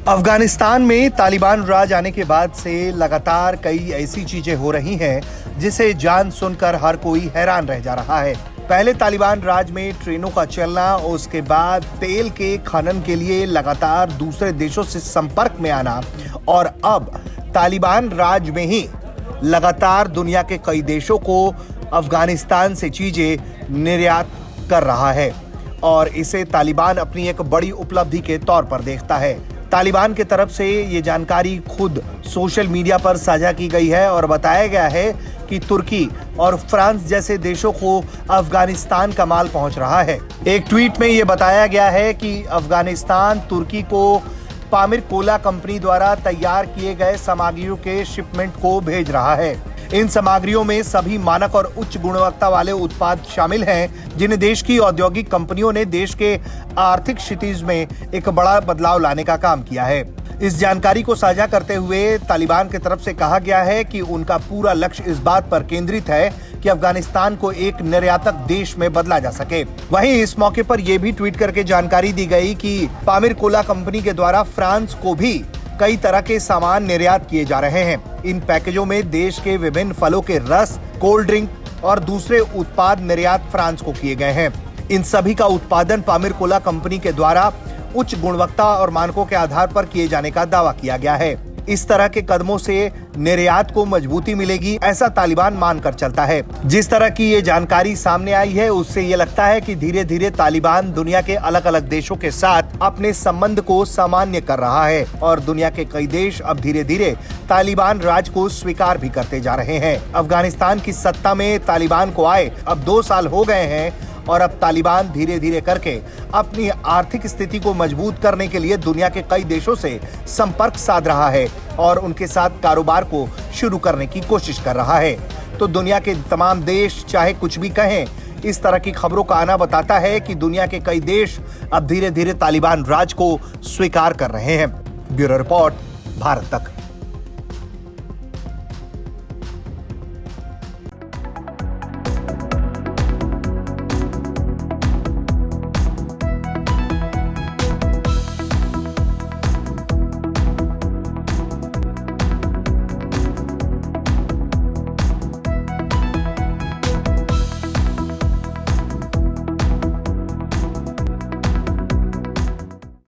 अफगानिस्तान में तालिबान राज आने के बाद से लगातार कई ऐसी चीजें हो रही हैं जिसे जान सुनकर हर कोई हैरान रह जा रहा है। पहले तालिबान राज में ट्रेनों का चलना, उसके बाद तेल के खनन के लिए लगातार दूसरे देशों से संपर्क में आना और अब तालिबान राज में ही लगातार दुनिया के कई देशों को अफगानिस्तान से चीजें निर्यात कर रहा है और इसे तालिबान अपनी एक बड़ी उपलब्धि के तौर पर देखता है। तालिबान की तरफ से ये जानकारी खुद सोशल मीडिया पर साझा की गई है और बताया गया है कि तुर्की और फ्रांस जैसे देशों को अफगानिस्तान का माल पहुंच रहा है। एक ट्वीट में ये बताया गया है कि अफगानिस्तान तुर्की को पामिर कोला कंपनी द्वारा तैयार किए गए सामग्रियों के शिपमेंट को भेज रहा है। इन सामग्रियों में सभी मानक और उच्च गुणवत्ता वाले उत्पाद शामिल हैं, जिन्हें देश की औद्योगिक कंपनियों ने देश के आर्थिक क्षितिज में एक बड़ा बदलाव लाने का काम किया है। इस जानकारी को साझा करते हुए तालिबान की तरफ से कहा गया है कि उनका पूरा लक्ष्य इस बात पर केंद्रित है कि अफगानिस्तान को एक निर्यातक देश में बदला जा सके। वहीं इस मौके पर यह भी ट्वीट करके जानकारी दी गई कि पामिर कोला कंपनी के द्वारा फ्रांस को भी कई तरह के सामान निर्यात किए जा रहे हैं। इन पैकेजों में देश के विभिन्न फलों के रस, कोल्ड ड्रिंक और दूसरे उत्पाद निर्यात फ्रांस को किए गए हैं। इन सभी का उत्पादन पामिर कोला कंपनी के द्वारा उच्च गुणवत्ता और मानकों के आधार पर किए जाने का दावा किया गया है। इस तरह के कदमों से निर्यात को मजबूती मिलेगी, ऐसा तालिबान मानकर चलता है। जिस तरह की ये जानकारी सामने आई है, उससे ये लगता है कि धीरे धीरे तालिबान दुनिया के अलग अलग देशों के साथ अपने संबंध को सामान्य कर रहा है और दुनिया के कई देश अब धीरे धीरे तालिबान राज को स्वीकार भी करते जा रहे हैं। अफगानिस्तान की सत्ता में तालिबान को आए अब 2 साल हो गए हैं और अब तालिबान धीरे धीरे करके अपनी आर्थिक स्थिति को मजबूत करने के लिए दुनिया के कई देशों से संपर्क साध रहा है और उनके साथ कारोबार को शुरू करने की कोशिश कर रहा है। तो दुनिया के तमाम देश चाहे कुछ भी कहें, इस तरह की खबरों का आना बताता है कि दुनिया के कई देश अब धीरे धीरे तालिबान राज को स्वीकार कर रहे हैं। ब्यूरो रिपोर्ट, भारत तक।